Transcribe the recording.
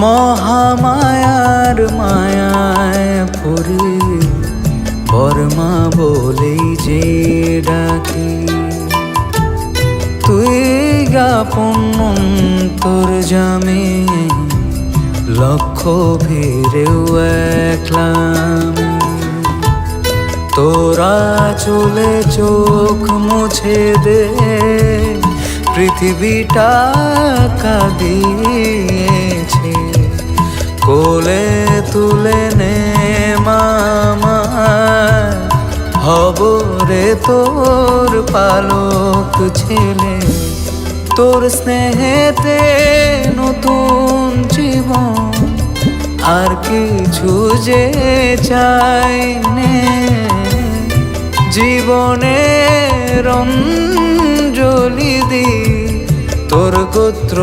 মহামায়ার মায়ায় পড়ে বর্মা বলেই যে ডাকি। তুই গাপন তোর জামে লক্ষ ভিড়েও একলামি। তোরা চলে চোখ মুছে দে, পৃথিবীটা কাঁদিয়েছে। কোলে তুলে নে মামা, হব রে তোর পালক ছেলে। তোর স্নেহেতে নতুন জীবন, আর কিছু যে চাই নে। জীবনের অঞ্জলি দি তোর গোত্র